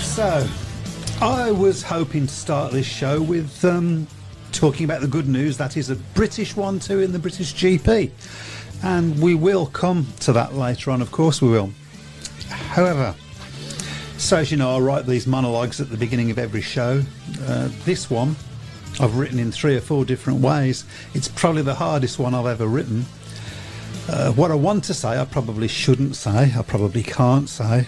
So, I was hoping to start this show with talking about the good news that is a British 1-2 in the British GP. And we will come to that later on, of course we will. However, so as you know, I write these monologues at the beginning of every show. This one I've written in 3 or 4 different ways. It's probably the hardest one I've ever written. What I want to say I probably shouldn't say, I probably can't say.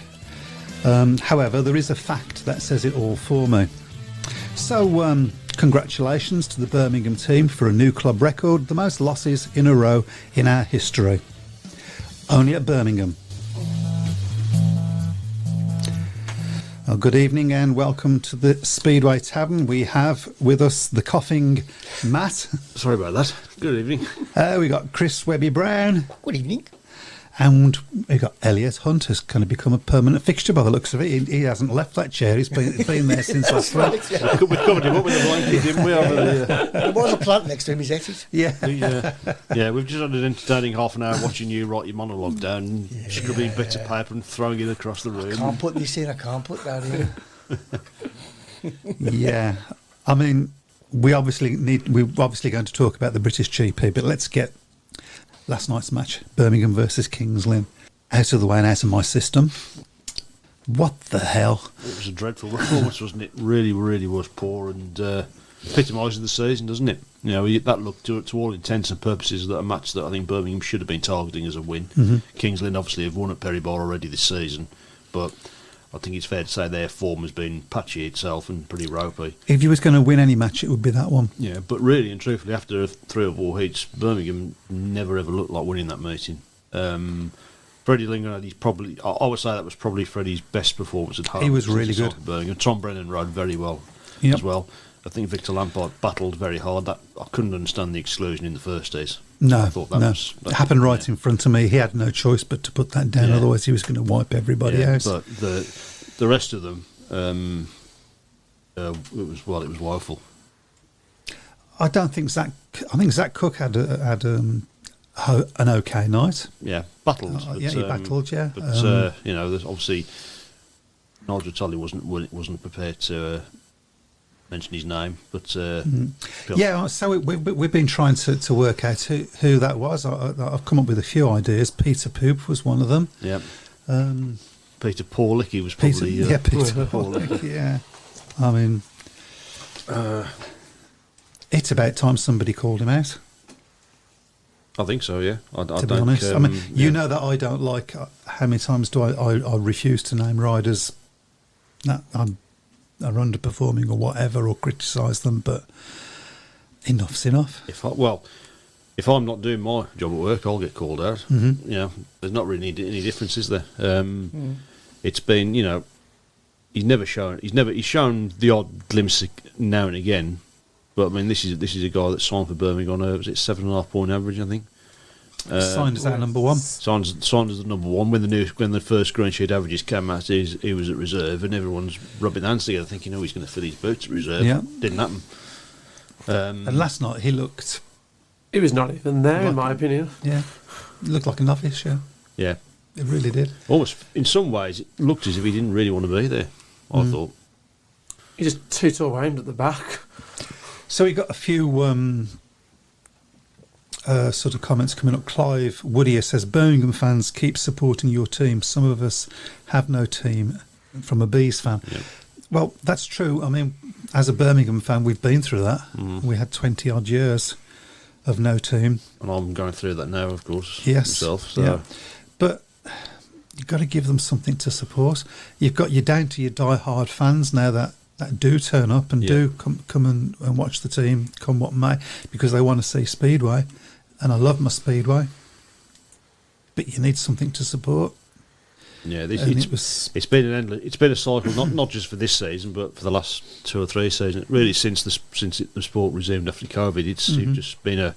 However, there is a fact that says it all for me. So, congratulations to the Birmingham team for a new club record, the most losses in a row in our history. Only at Birmingham. Well, good evening and welcome to the Speedway Tavern. We have with us the coughing Matt. Sorry about that. Good evening. We got Chris Webby Browne. Good evening. And we got Elliot Hunt, who's kind of become a permanent fixture by the looks of it. He hasn't left that chair. He's been there since last week. We covered him up with a blanket, didn't we? There was a plant next to him, he's ate it. Yeah, we've just had an entertaining half an hour watching you write your monologue down, scrubbing bits of paper and throwing it across the room. I can't put this in, I can't put that in. Yeah, I mean, we're obviously going to talk about the British GP, but let's get last night's match, Birmingham versus Kings Lynn, out of the way and out of my system. What the hell? It was a dreadful performance, wasn't it? Really, really was poor and epitomises the season, doesn't it? You know, that looked to all intents and purposes that a match that I think Birmingham should have been targeting as a win. Mm-hmm. Kings Lynn obviously have won at Perry Bar already this season, but I think it's fair to say their form has been patchy itself and pretty ropey. If you was going to win any match, it would be that one. Yeah, but really and truthfully, after 3 or 4 heats, Birmingham never ever looked like winning that meeting. Freddie Lingard, I would say that was probably Freddie's best performance at home. He was really good. Birmingham. Tom Brennan rode very well as well. I think Victor Lampard battled very hard. I couldn't understand the exclusion in the first days. No, I thought that it happened right in front of me. He had no choice but to put that down, otherwise he was going to wipe everybody out. But the rest of them, it was woeful. I don't think Zach. I think Zach Cook had an okay night. Yeah, battled. He battled. Yeah, but there's obviously Nigel Tully wasn't prepared to mention his name, but so we've been trying to work out who that was. I've come up with a few ideas. Peter Poop was one of them. Yeah. Peter Porlick, was probably Peter Porlick. Yeah. I mean, it's about time somebody called him out. I think so. Yeah. To be honest, I mean, you know that I don't like. How many times do I refuse to name riders that are underperforming or whatever, or criticise them, but enough's enough. If I'm not doing my job at work, I'll get called out. Mm-hmm. You know, there's not really any difference, is there? It's been, he's shown the odd glimpse now and again, but I mean, this is a guy that signed for Birmingham on was it 7.5 point average, I think. Signed as our number one. Signed as the number one when the first green sheet averages came out. He was at reserve, and everyone's rubbing their hands together, thinking, he's going to fill his boots at reserve. Yeah. Didn't happen. And last night he looked. He was not even there, in my opinion. Yeah, he looked like a novice. Yeah, it really did. Almost, in some ways, it looked as if he didn't really want to be there. I thought he just too tall aimed at the back. So he got a few. Sort of comments coming up. Clive Woodier says, Birmingham fans, keep supporting your team. Some of us have no team, from a Bees fan. Yeah. Well, that's true. I mean, as a Birmingham fan, we've been through that. We had 20 odd years of no team. And I'm going through that now, of course, yes, myself. So. Yeah. But you've got to give them something to support. You're down to your die-hard fans now that do turn up and do come and watch the team, come what may, because they want to see Speedway. And I love my Speedway, but you need something to support. Yeah, it's been a cycle, not just for this season, but for the last 2 or 3 seasons. Really, since the sport resumed after COVID, it's just been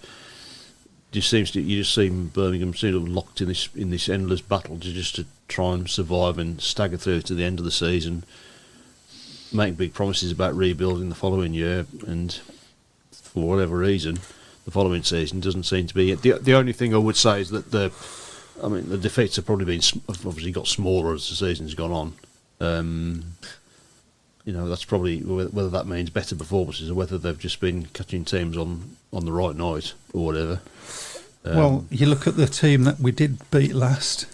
you just seem Birmingham sort of locked in this endless battle to try and survive and stagger through to the end of the season, make big promises about rebuilding the following year, and for whatever reason, the following season doesn't seem to be it. The only thing I would say is that the defeats have probably obviously got smaller as the season's gone on. that's probably whether that means better performances or whether they've just been catching teams on the right night or whatever. Well, you look at the team that we did beat last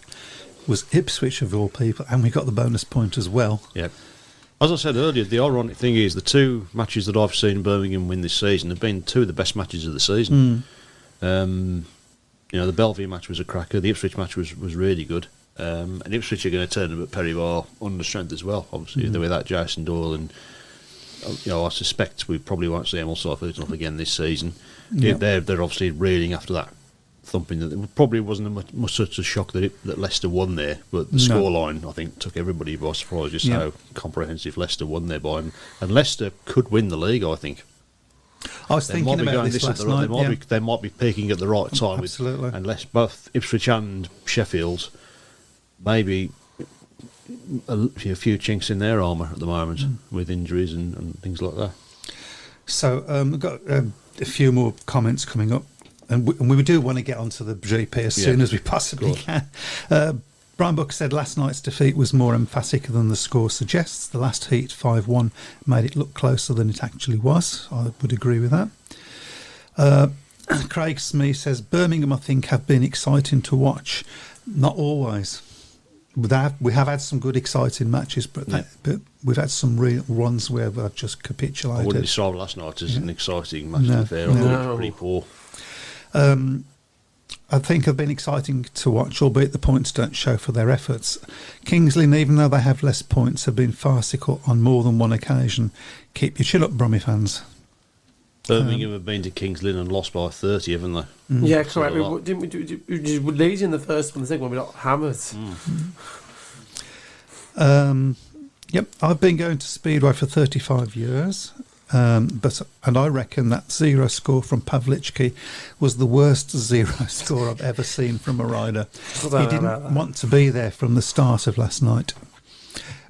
was Ipswich of all people, and we got the bonus point as well. Yeah. As I said earlier, the ironic thing is the two matches that I've seen Birmingham win this season have been two of the best matches of the season. The Bellevue match was a cracker. The Ipswich match was really good. And Ipswich are going to turn them at Perry Barr under strength as well. Obviously, they're without Jason Doyle, and I suspect we probably won't see Emil Seifert again this season. Yeah. They're obviously reeling after that thumping. That it probably wasn't much such a shock that Leicester won there, but the scoreline I think took everybody by surprise. Just how comprehensive Leicester won there by, and Leicester could win the league. I think. I was thinking about this last night. They might be peaking at the right time. Absolutely. Unless both Ipswich and Sheffield, maybe a few chinks in their armour at the moment with injuries and things like that. So we've got a few more comments coming up, and we do want to get onto the GP as soon as we possibly can. Brian Buck said last night's defeat was more emphatic than the score suggests. The last heat, 5-1, made it look closer than it actually was. I would agree with that. Craig Smee says, Birmingham, I think, have been exciting to watch. Not always. We have had some good, exciting matches, but we've had some real runs where we've just capitulated. I wouldn't describe last night as an exciting match, to be fair. I thought it was pretty poor. I think have been exciting to watch, albeit the points don't show for their efforts. Kingsley, even though they have less points, have been farcical on more than one occasion. Keep your chin up, Brummy fans. Birmingham have been to Kings Lynn and lost by 30, haven't they? Yeah, correct. We lead in the first one, the second one we got hammered. Yep, I've been going to Speedway for 35 years. And I reckon that zero score from Pavlichki was the worst zero score I've ever seen from a rider. He didn't want to be there from the start of last night.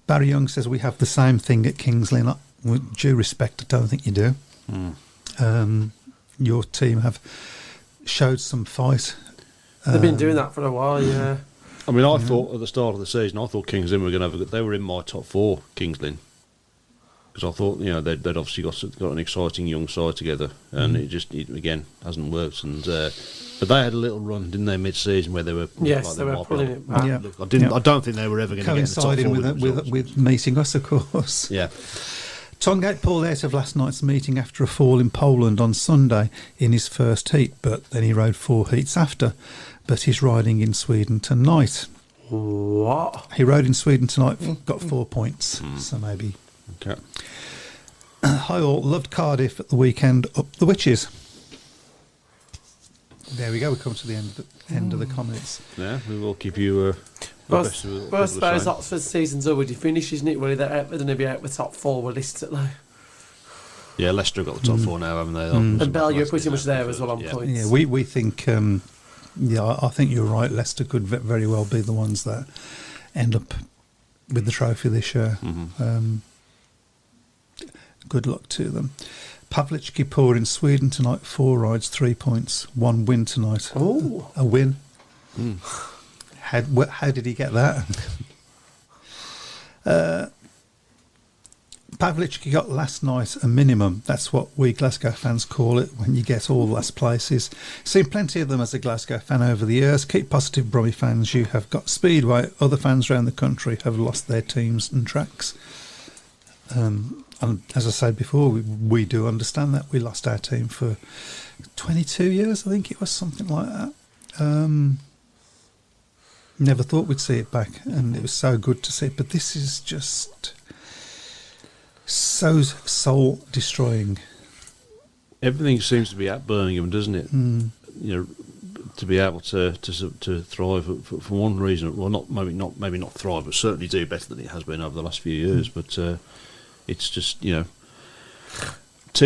Barry Young says we have the same thing at Kings Lynn. With due respect, I don't think you do. Your team have showed some fight. They've been doing that for a while, yeah. I mean, I thought at the start of the season, I thought Kings Lynn were going to have they were in my top 4, Kings Lynn. Because I thought, they'd obviously got an exciting young side together, and it again hasn't worked. And but they had a little run, didn't they, mid-season where they were they were pulling it back. Yeah. I don't think they were ever going to get in the top 4 coinciding with meeting us, of course. Yeah. Tongate pulled out of last night's meeting after a fall in Poland on Sunday in his first heat, but then he rode 4 heats after. But he's riding in Sweden tonight. What? He rode in Sweden tonight, got 4 points, so maybe. Okay. Hi all, loved Cardiff at the weekend, up the witches. There we go, we come to the end of the comments. Yeah, we will keep you... I suppose Oxford's season's already finished, isn't it? Really, they're going to be out the top 4 realistically. Yeah, Leicester have got the top 4 now, haven't they? And Bellevue are pretty much there as well on points. Yeah, we think... I think you're right. Leicester could very well be the ones that end up with the trophy this year. Good luck to them. Pavlichki poor in Sweden tonight. 4 rides, 3 points. 1 win tonight. Oh, a win. How did he get that? Pavlichki got last night a minimum. That's what we Glasgow fans call it when you get all last places. Seen plenty of them as a Glasgow fan over the years. Keep positive, Brummy fans. You have got Speedway. Other fans around the country have lost their teams and tracks. And as I said before, we do understand that. We lost our team for 22 years, I think it was, something like that. Never thought we'd see it back, and it was so good to see it. But this is just... so soul destroying. Everything seems to be at Birmingham, doesn't it? To be able to thrive for one reason, well, maybe not thrive, but certainly do better than it has been over the last few years. But it's just too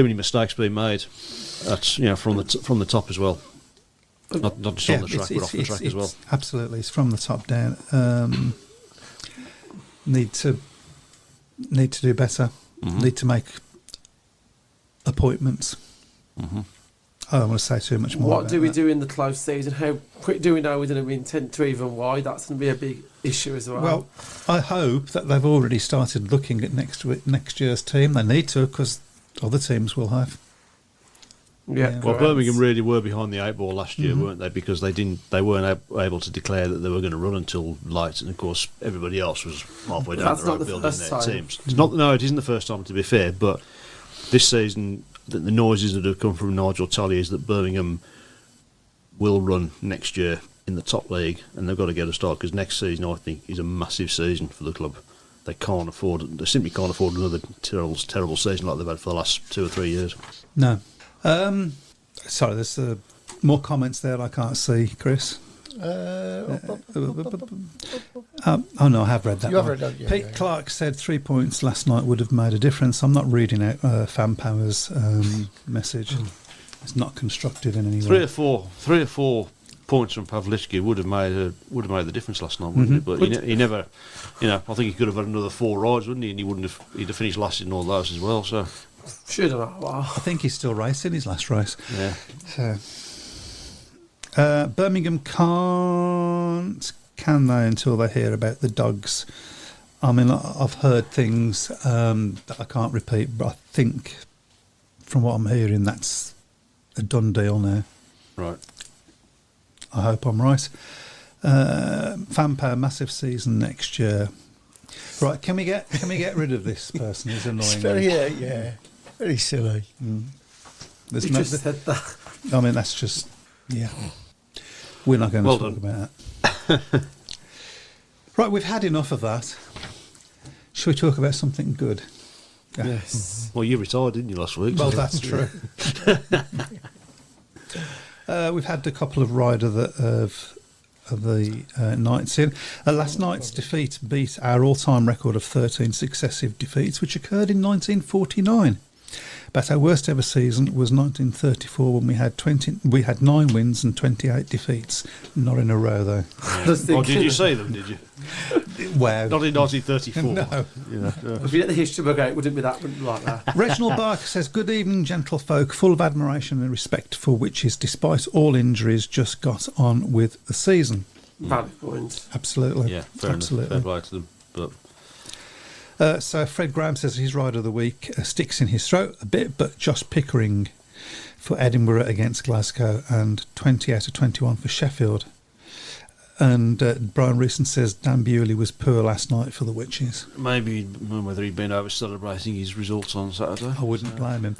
many mistakes being made. That's from the top as well, not just on the track, but off the track as well. Absolutely, it's from the top down. Need to do better. Need to make appointments. I don't want to say too much more. What do we do in the close season? How quick do we know we're going to be intent to even wide? That's going to be a big issue as well. Well, I hope that they've already started looking at next year's team. They need to, because other teams will have. Yeah. Well, Birmingham really were behind the 8 ball last year, weren't they? Because they weren't able to declare that they were going to run until light, and of course everybody else was halfway down the road building their teams. It's not. No, it isn't the first time, to be fair. But this season, the noises that have come from Nigel Tully is that Birmingham will run next year in the top league, and they've got to get a start, because next season, I think, is a massive season for the club. They simply can't afford another terrible season like they've had for the last 2 or 3 years. No. Sorry, there's more comments there I can't see, Chris. Oh no, I have read that. You have read that, yeah. Pete Clark said 3 points last night would have made a difference. I'm not reading out Fan Power's message. It's not constructed in any way. 3 or 4 points from Pavlitsky would have made the difference last night, wouldn't it? But he never, I think he could have had another 4 rides, wouldn't he? And he'd have finished last in all those as well. So should have. Wow. I think he's still racing his last race. Yeah. So Birmingham can they, until they hear about the dogs? I mean, I've heard things that I can't repeat, but I think from what I'm hearing, that's a done deal now. Right. I hope I'm right. Fanpower massive season next year. Right, can we get rid of this person? He's annoying. It's very very silly. There's You just said that. I mean, that's just we're not going to talk about that. Right, we've had enough of that. Shall we talk about something good? Yes. Well, you retired, didn't you, last week? Well, that's true. We've had a couple of rider of the nights in. Last night's defeat beat our all-time record of 13 successive defeats, which occurred in 1949. But our worst ever season was 1934, when we had 9 wins and 28 defeats. Not in a row, though. Oh, did you say them? Did you? Wow. Not in 1934. No. If you let the history book out, it wouldn't be like that. Reginald Barker says, "Good evening, gentlefolk. Full of admiration and respect for witches, despite all injuries, just got on with the season." Valid point. Absolutely. Yeah, fair Absolutely. enough. Fair play to them. But So Fred Graham says his rider of the week sticks in his throat a bit, but Josh Pickering for Edinburgh against Glasgow, and 20 out of 21 for Sheffield. And Brian Reeson says Dan Bewley was poor last night for the Witches. maybe whether he'd been over celebrating his results on Saturday. I wouldn't blame him.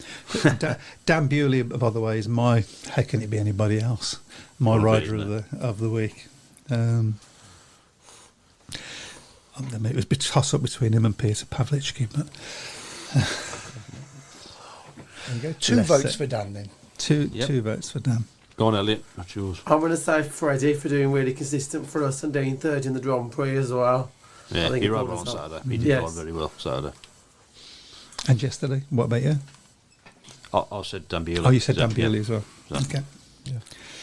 Dan Bewley, by the way, is my. How can it be anybody else? My rider of the week. It was a bit toss up between him and Peter Pavlitsky, but There you go. 2 votes for Dan then. two votes for Dan. Go on, Elliot. That's yours. I'm going to say Freddie for doing really consistent for us and doing third in the Grand Prix as well. Yeah, I think he it rode probably well on is not. Saturday. He did Yes. ride very well Saturday. And yesterday, what about you? I said Dan Bewley. Oh, you said Yeah, Dan Bewley yeah. as well. Yeah. Okay. Yeah.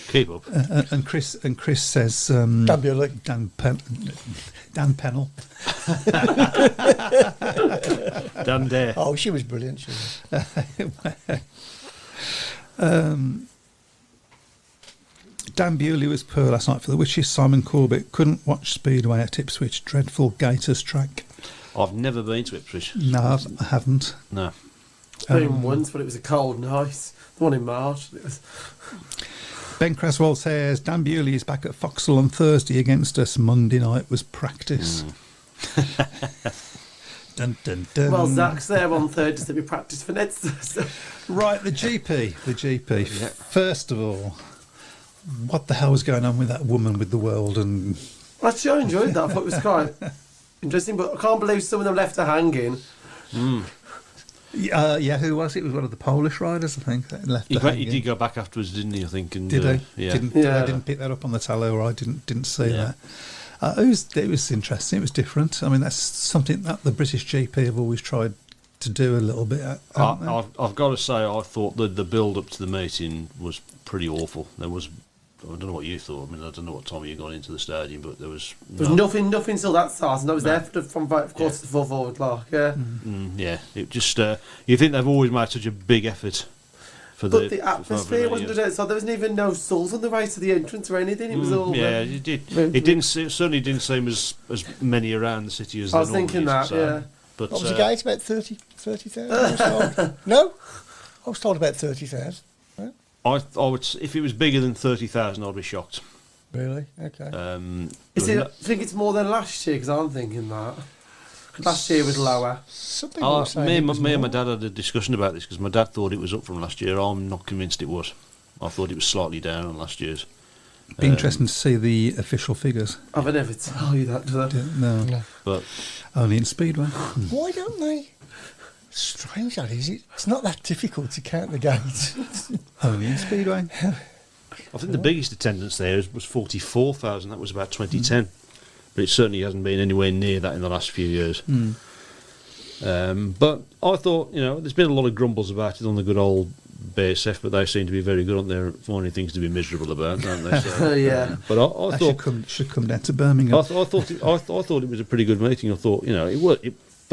Keep up. And Chris says Dan Bewley. Dan Pennell. Dan Dare. Oh, she was brilliant. She was. Dan Bewley was poor last night for the Witches. Simon Corbett couldn't watch Speedway at Ipswich. Dreadful Gators track. I've never been to Ipswich. No, I haven't. No. Been once, but it was a cold night. The one in March. It was. Ben Cresswell says Dan Bewley is back at Foxhall on Thursday against us. Monday night was practice. Dun, dun, dun. Well, Zach's there on third just to be practice for next. Right, the GP. Yeah. First of all, what the hell was going on with that woman with the world? And Actually, I enjoyed that. I thought it was quite interesting, but I can't believe some of them left her hanging. yeah, who was it? It was one of the Polish riders, I think, that left. He did go back afterwards, didn't he? I think. And, Did he? Yeah. I didn't pick that up on the tally, or I didn't see that. It was interesting. It was different. I mean, that's something that the British GP have always tried to do a little bit. I've got to say, I thought that the build up to the meeting was pretty awful. I don't know what you thought. I mean, I don't know what time you got into the stadium, but there was nothing till that started. And I was there from quarter to 4 forward, like, yeah. yeah, it just you think they've always made such a big effort But the atmosphere wasn't good outside. There wasn't even no stalls on the way to the entrance or anything. It was all... it did. It certainly didn't seem as many around the city as I was thinking that, yeah. But, what was the gate? About 30,000? No? I was told about 30,000. Right? I would, if it was bigger than 30,000, I'd be shocked. Really? Okay. I think it's more than last year, because I'm thinking that. Last year was lower. Me and my dad had a discussion about this because my dad thought it was up from last year. I'm not convinced it was. I thought it was slightly down on last year's. Be interesting to see the official figures. I would never tell you that, do I? No. But only in Speedway. Why don't they? Strange that is. It's not that difficult to count the gates. Only in Speedway. I think the biggest attendance there was 44,000. That was about 2010. But it certainly hasn't been anywhere near that in the last few years. But I thought, there's been a lot of grumbles about it on the good old BSF, but they seem to be very good on there finding things to be miserable about, don't they? So, yeah. But I thought should come down to Birmingham. I thought it was a pretty good meeting. I thought, I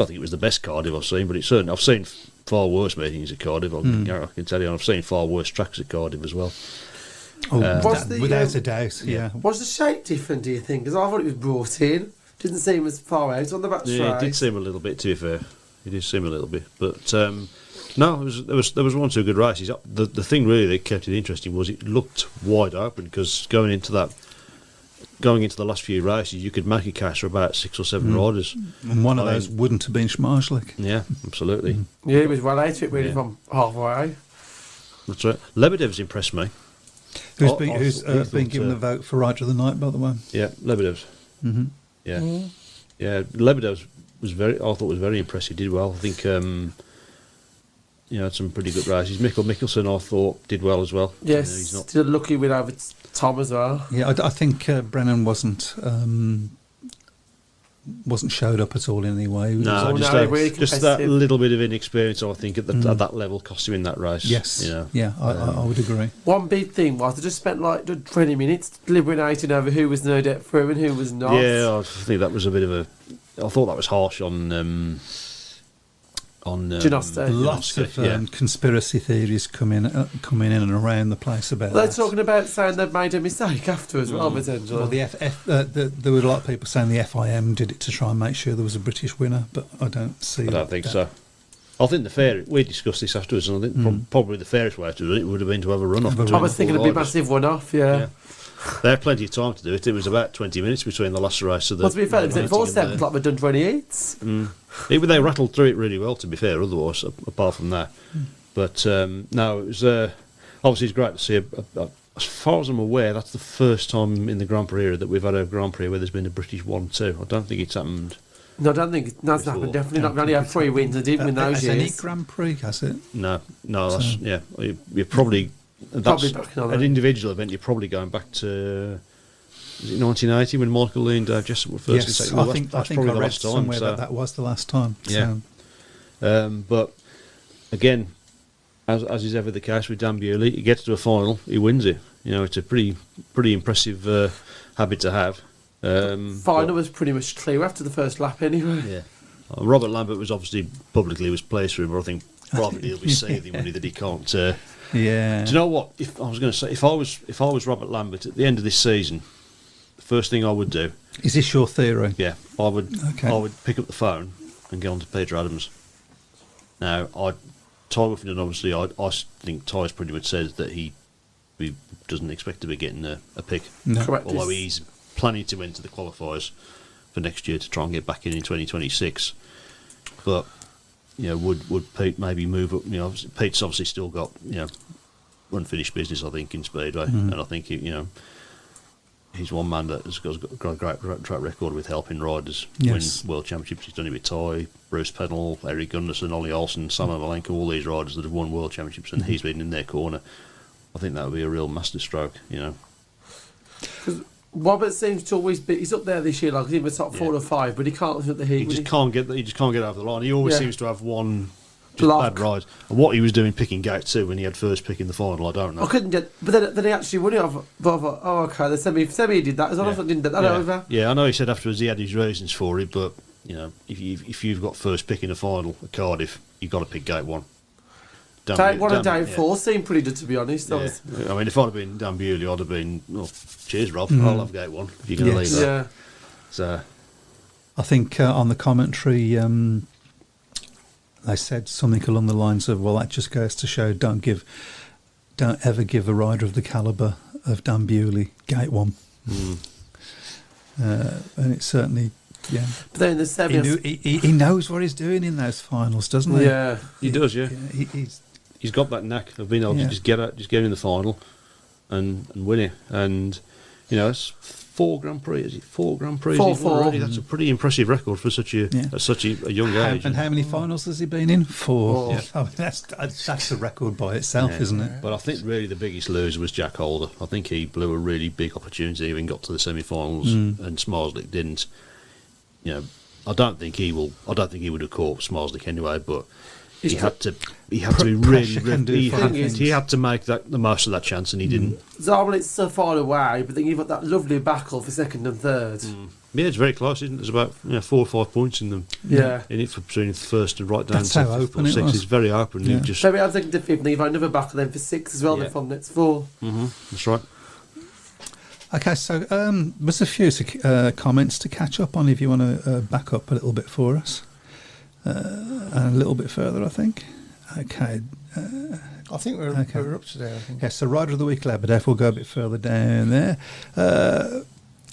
think it was the best Cardiff I've seen, but it's certainly I've seen far worse meetings at Cardiff. I can tell you, and I've seen far worse tracks at Cardiff as well. Without a doubt, yeah. Was the shape different, do you think? Because I thought it was brought in. Didn't seem as far out on the back straight. Yeah, it did seem a little bit, to be fair. It did seem a little bit. But, no, there was one or two good races. The thing really that kept it interesting was it looked wide open, because going into the last few races, you could make a case for about 6 or 7 riders. And one of those wouldn't have been Schmarzlik. Yeah, absolutely. Yeah, he was well out of it really from halfway. That's right. Lebedev's impressed me. Who's been given the vote for Rider of the Night, by the way? Yeah, Lebedev's. Mm-hmm. Yeah, yeah. Lebedev's was very impressive. He did well. I think had some pretty good races. Mikkelsen, I thought, did well as well. Yes, he's not did a lucky win over Tom as well. Yeah, I think Brennan wasn't showed up at all in any way. Just that little bit of inexperience, I think, at that level cost him in that race. Yes, I would agree. One big thing was they just spent like 20 minutes deliberating over who was no debt through and who was not. Yeah, I think that was a bit of a... I thought that was harsh on Giusti. Lots of conspiracy theories coming in and around the place about They're that. talking about saying they've made a mistake after as well, potentially. Well, there were a lot of people saying the FIM did it to try and make sure there was a British winner, but I don't think so. I think we discussed this afterwards, and I think probably the fairest way to do it would have been to have a run-off. I was thinking it'd be a massive one-off, yeah. They had plenty of time to do it. It was about 20 minutes between the last race of the... Well, to be fair, it was 4 steps like we've done 28. They rattled through it really well, to be fair, otherwise, apart from that. But, no, it was... obviously, it's great to see... as far as I'm aware, that's the first time in the Grand Prix era that we've had a Grand Prix where there's been a British 1-2. I don't think it's happened... No, I don't think it's happened. Definitely not. We only had 3 wins and didn't win those years. Any Grand Prix, has it? No, that's... Yeah, you're probably... An individual event, you're probably going back to... Was it 1980 when Michael Lee and Dave Jessup were first? Yes, I think I read somewhere that was the last time. Yeah. So. But again, as is ever the case with Dan Bewley, he gets to a final, he wins it. It's a pretty impressive habit to have. Final was pretty much clear after the first lap anyway. Yeah. Robert Lambert was obviously publicly was pleased for him, but I think privately he'll be saving money that he can't. Yeah. Do you know what? If I was Robert Lambert at the end of this season, the first thing I would do... Is this your theory? Yeah. I would pick up the phone and get on to Peter Adams. Now, Ty Whiffington, obviously, I think Ty's pretty much says that he doesn't expect to be getting a pick. No. Correct. Although he's planning to enter the qualifiers for next year to try and get back in 2026. But... would Pete maybe move up? Pete's obviously still got unfinished business, I think, in Speedway, and I think he's one man that has got a great track record with helping riders win world championships. He's done it with Ty, Bruce Pennell, Eric Gunderson, Ollie Olsen, Samuel Malenko, all these riders that have won world championships, and he's been in their corner. I think that would be a real masterstroke. Robert seems to always be... He's up there this year, like he's in the top 4 or 5, but he can't hit the heat. He just can't get over the line. He always seems to have one bad ride. And what he was doing picking gate 2 when he had first pick in the final, I don't know. I couldn't get... But then he actually won it off... But I thought, okay, the semi did that. As long as I didn't get that over. Yeah, I know he said afterwards he had his reasons for it, but, if you've got first pick in the final at Cardiff, you've got to pick gate 1. Day 4 seemed pretty good, to be honest. Yeah. I mean, if I'd have been Dan Bewley, I'd have been, cheers, Rob. I'll have gate 1 if you're going to leave that. Yeah. So, I think on the commentary, they said something along the lines of, "Well, that just goes to show don't ever give a rider of the calibre of Dan Bewley gate 1." And it's certainly, yeah. But then the semi, he knows what he's doing in those finals, doesn't he? Yeah, he does. Yeah, he's got that knack of being able to just get in the final and win it. And it's 4 Grand Prix. Is it 4 Grand Prix? Four. Already? That's a pretty impressive record for such a young age. And how many finals has he been in? 4. Yeah. I mean, that's a record by itself, isn't it? But I think really the biggest loser was Jack Holder. I think he blew a really big opportunity when he got to the semi-finals, and Smarslick didn't. I don't think he would have caught Smarslick anyway, but he had to be really. He had to make the most of that chance, and he didn't. Zarwell, it's so far away, but then you've got that lovely battle for second and third. Yeah, it's very close, isn't it? There's about 4 or 5 points in them. Yeah, in it for between the first and right down That's to how open six. it was. It's very open. Yeah. Maybe I'm thinking to 5th, and you've got another battle then for 6 as well. Then from next 4. That's right. Okay, so there's a few comments to catch up on if you want to back up a little bit for us. And a little bit further, I think. Okay. I think we're up to there, I think. Yes, so Rider of the Week, Lebedev, we'll go a bit further down there.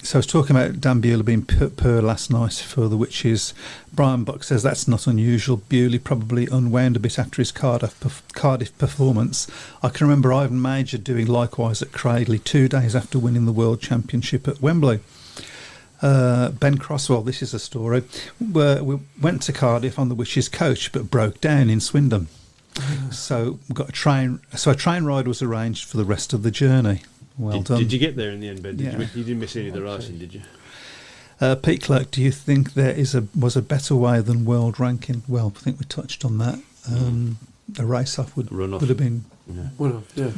So I was talking about Dan Bewley being poor last night for the Witches. Brian Buck says that's not unusual. Bewley probably unwound a bit after his Cardiff performance. I can remember Ivan Major doing likewise at Cradley 2 days after winning the World Championship at Wembley. Ben Crosswell, this is a story. We went to Cardiff on the Witches coach but broke down in Swindon. So we got a train ride was arranged for the rest of the journey. Well done. Did you get there in the end, Ben? You didn't miss any of the racing, did you? Pete Clerk, do you think there was a better way than world ranking? Well, I think we touched on that. A race-off would have been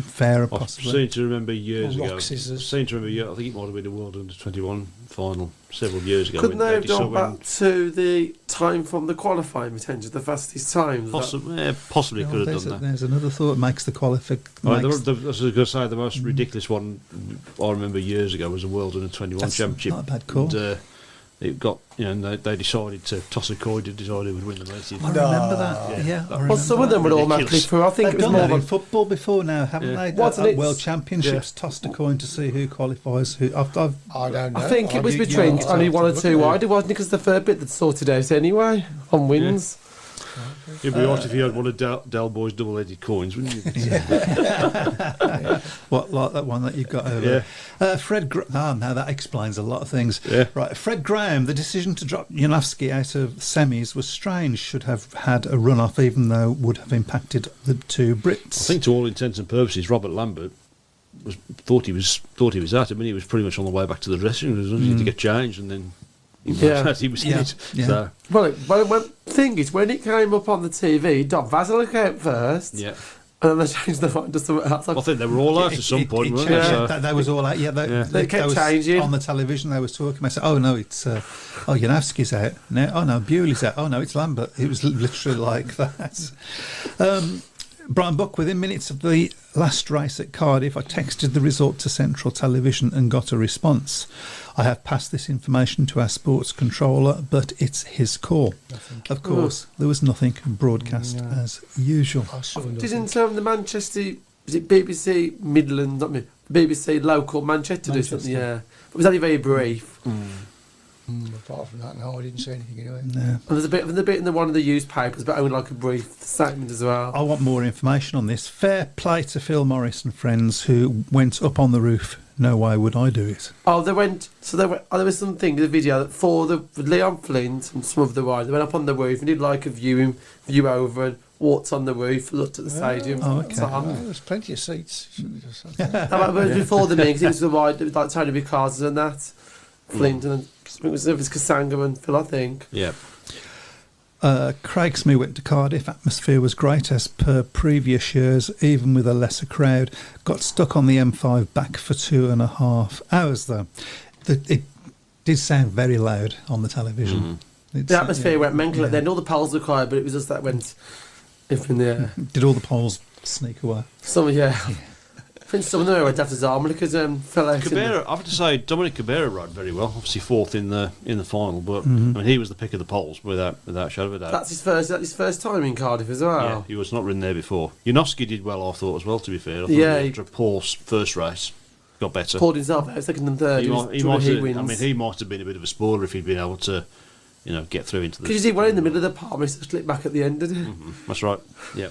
fairer, possibly. I seem to remember years ago. I think it might have been the World Under-21 final several years ago. Couldn't they have gone back to the time from the qualifying retention, the fastest time? Possibly could have done that. There's another thought. Makes the qualifying. I was going to say the most ridiculous one I remember years ago was the World Under-21 Championship. Not a bad call. And, it got, they decided to toss a coin to decide who would win the race. I remember that. Yeah. Well, some of them were automatically through. I think They've it was done more that in football before now, haven't they? Wasn't it? World Championships tossed a coin to see who qualifies. Who? I don't know. I think it was between only 1 or 2 wide, wasn't it? Because the third bit that sorted out anyway on wins. It'd be right if you had one of Del Boy's double-headed coins, wouldn't you? What, like that one that you've got over? Yeah. Fred. Now that explains a lot of things. Yeah. Right, Fred Graham. The decision to drop Janowski out of semis was strange. Should have had a run-off, even though it would have impacted the 2 Brits. I think, to all intents and purposes, Robert Lambert thought he was at it. I mean, he was pretty much on the way back to the dressing room to get changed, and then. He was in it. Yeah. So. Well, the thing is, when it came up on the TV, Don Vasilik out first. Yeah. And then they changed the mind to something else. I think they were all out at some point, weren't they? They was all out. Yeah, they kept changing. On the television, they was talking. I said, "Oh no, it's Janowski's out. No, oh no, Bewley's out. Oh no, it's Lambert." It was literally like that. Brian Buck, within minutes of the last race at Cardiff, I texted the result to Central Television and got a response. I have passed this information to our sports controller, but it's his call. Of course, there was nothing broadcast as usual. Didn't the Manchester, was it BBC Midland, not me, BBC local Manchester do something? Yeah. But it was only very brief. Apart from that, no, I didn't say anything anyway. No. And there's a bit in one of the newspapers, but only like a brief statement as well. I want more information on this. Fair play to Phil Morris and friends who went up on the roof. No way would I do it. There was something in the video that for Leon Flint and some of the riders, they went up on the roof and did like a view over and walked on the roof, looked at the stadium. Oh, okay. There was plenty of seats. Before the meetings, it was the ride, it was like Tony Bicars and that. Flint and it was Kasanga and Phil, I think. Yeah. Craig Smee went to Cardiff. Atmosphere was great as per previous years, even with a lesser crowd. Got stuck on the M5 back for 2.5 hours though. It did sound very loud on the television. The atmosphere went mental at the end. All the poles were quiet, but it was just that went If in the air. Did all the poles sneak away? Some, yeah. I think some of them went after Zarma because fell out. Cabera, I have to say, Dominic Cabera rode very well. Obviously fourth in the final, but I mean he was the pick of the poles without a shadow of a doubt. That's his first time in Cardiff as well. Yeah, he was not ridden there before. Janowski did well, I thought as well. To be fair, I thought after Paul's first race, got better. Pulled himself out second and third. He might have been a bit of a spoiler if he'd been able to, get through into the. Because he did well in the middle of the palm, he slipped back at the end, didn't he? That's right. Yeah.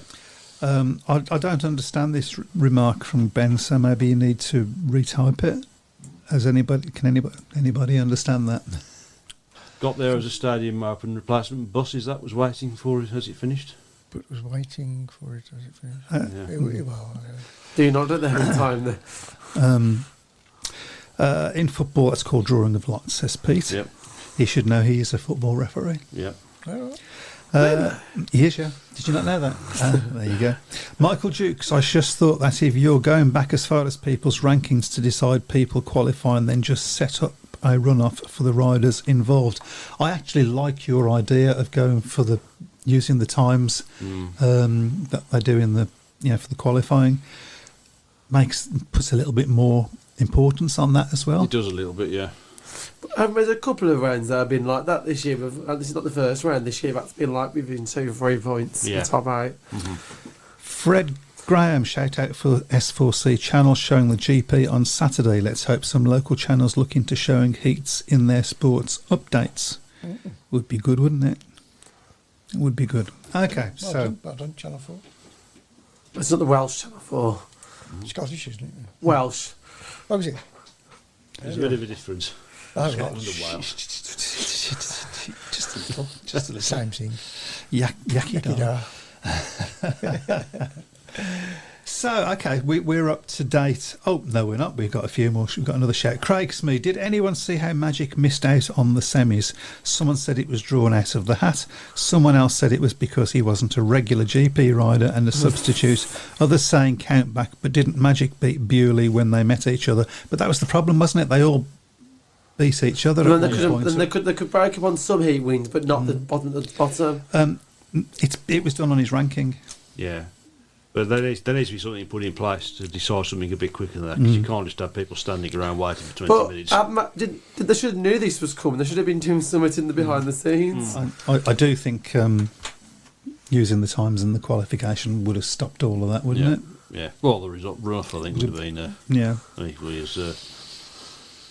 I don't understand this remark from Ben, so maybe you need to retype it. Can anybody understand that? Got there as a stadium open replacement buses that was waiting for it as it finished. But was waiting for it as it finished. Do you not at the end time there? In football, that's called drawing of lots, says Pete. Yep. He should know he is a football referee. Yep. He is, yeah. Did you not know that? There you go. Michael Dukes, I just thought that if you're going back as far as people's rankings to decide people qualifying, then just set up a run-off for the riders involved. I actually like your idea of going for using the times that they do in the for the qualifying. Puts a little bit more importance on that as well. It does a little bit, yeah. There's a couple of rounds that have been like that this year. This is not the first round this year. That's been like within 2 or 3 points. Yeah. The top 8. Fred Graham, shout out for S4C channel showing the GP on Saturday. Let's hope some local channels look into showing heats in their sports updates. Would be good, wouldn't it? It would be good. Okay, Well done, Channel 4. It's not the Welsh Channel 4. Scottish, isn't it? Welsh. What was it? There's a bit of a difference. Oh, Scotland right. and Wales. just a little. Just a little. Same thing. Yakida. So, okay, we're up to date. Oh, no, we're not. We've got a few more. We've got another shout. Craig Smee, did anyone see how Magic missed out on the semis? Someone said it was drawn out of the hat. Someone else said it was because he wasn't a regular GP rider and a substitute. Others saying count back, but didn't Magic beat Bewley when they met each other? But that was the problem, wasn't it? They all beat each other. And then they could break up on some heat wins, but not the bottom. It was done on his ranking. Yeah. But there needs to be something put in place to decide something a bit quicker than that, because you can't just have people standing around waiting for 20 minutes. They should have knew this was coming. They should have been doing something in the behind the scenes. I do think using the times in the qualification would have stopped all of that, wouldn't it? Yeah. Well, the result rough, I think, would have been equally as...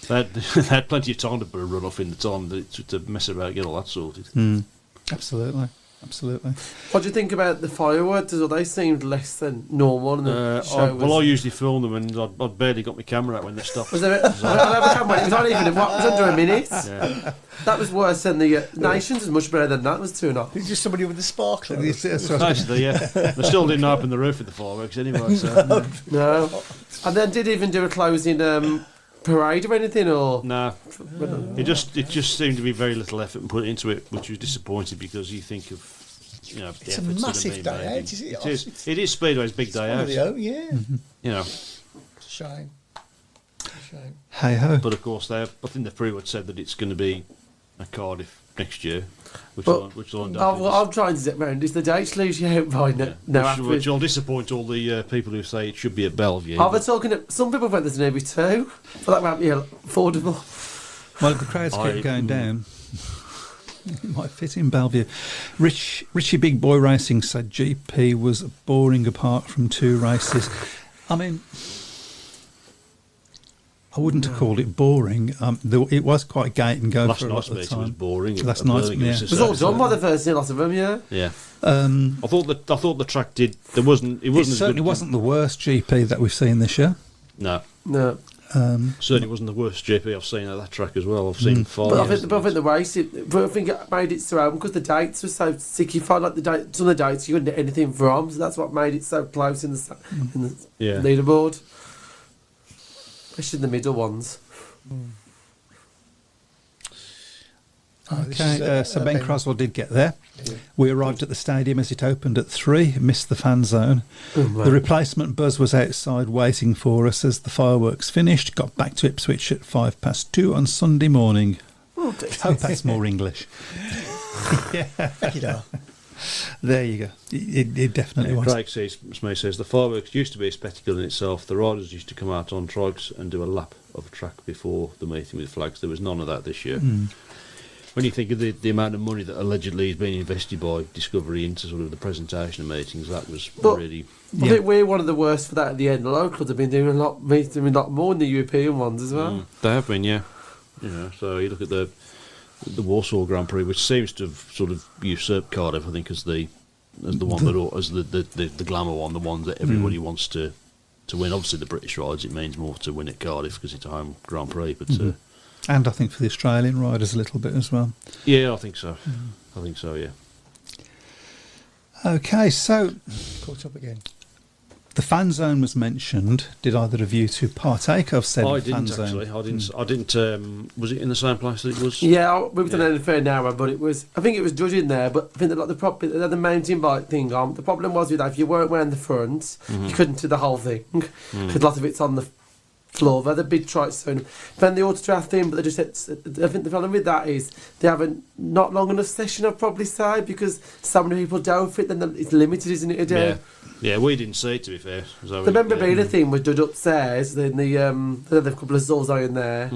they had plenty of time to put a run-off in the time to mess about and get all that sorted. Absolutely. What do you think about the fireworks? Well, they seemed less than normal. And I usually film them, and I'd barely got my camera out when they stopped. Was there? It was not even. It was under a minute. Yeah. That was worse than the Nations. Was much better than that. It was 2.5. It's just somebody with a sparkler. Basically, yeah. They still didn't open the roof of the fireworks anyway. So. No. And then did even do a closing parade or anything, or no? It just seemed to be very little effort put into it, which was disappointing, because you think of it's a massive day out, is it? It is Speedway's big day out. It's a shame. Hey ho! But of course, I think they've pretty much said that it's going to be at Cardiff next year, which I'm trying to get round. Is the dates lose you out by which will disappoint all the people who say it should be at Bellevue. Some people think there's an every 2, but that might be affordable. Well, the crowds keep going down. It might fit in Bellevue. Richie Big Boy Racing said GP was boring apart from 2 races. I mean, I wouldn't have called it boring. It was quite gate and go for a lot of the time. Was boring. Last night's it was all done by the first lot of them, yeah. Yeah. I thought the track did. It certainly wasn't the worst GP that we've seen this year. No. Certainly wasn't the worst GP I've seen at that track as well. I've seen 5. But I think the race, I think it made it so open because the dates were so sick. You find like some of the dates you couldn't get anything from, so that's what made it so close in the leaderboard, especially the middle ones. Okay, so Ben Croswell did get there. Yeah. We arrived at the stadium as it opened at 3, missed the fan zone. The replacement buzz was outside waiting for us as the fireworks finished. Got back to Ipswich at 2:05 on Sunday morning. Hope that's more English. There you go. It definitely was. Craig says the fireworks used to be a spectacle in itself. The riders used to come out on trikes and do a lap of a track before the meeting with flags. There was none of that this year. When you think of the amount of money that allegedly is being invested by Discovery into sort of the presentation of meetings, that was really... I think we're one of the worst for that at the end. The locals have been doing a lot more than the European ones as well. They have been, yeah. So you look at the Warsaw Grand Prix, which seems to have sort of usurped Cardiff, I think, as the one the glamour one, the one that everybody wants to win. Obviously, the British rides, it means more to win at Cardiff because it's a home Grand Prix, but. And I think for the Australian riders a little bit as well. Yeah, I think so. I think so, yeah. Okay, so... Caught up again. The fan zone was mentioned. Did either of you two partake of said fan zone? I didn't. Was it in the same place that it was? Yeah, we've done it in a fair hour, but it was. I think it was judging there, but I think that they had the mountain bike thing on. The problem was with that, if you weren't wearing the front, you couldn't do the whole thing because a lot of it's on the floor. They had a big trike zone. Then the auto draft thing, but they just said, I think the problem with that is they have a not long enough session, I'd probably say, because so many people don't fit, then it's limited, isn't it, a day? Yeah, we didn't see it, to be fair. The memorabilia thing was done upstairs, then they had a couple of Zulls in there.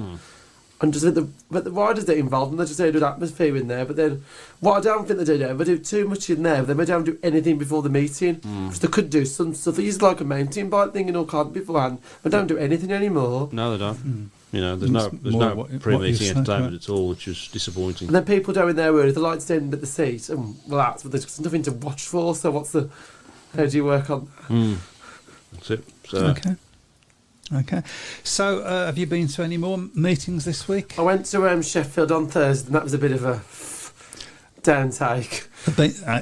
And just but the riders that are involved, and they just had a good atmosphere in there. But then, what I don't think they do, they do too much in there. They don't do anything before the meeting. Because they could do some stuff. They used like a mountain bike thing and all kinds beforehand. They don't do anything anymore. No, they don't. There's no pre-meeting entertainment at all, which is disappointing. And then people go in there where the lights stand at the seat and relax, but there's nothing to watch for. So how do you work on that? That's it. So. Okay. So, have you been to any more meetings this week? I went to Sheffield on Thursday, and that was a bit of a downtake.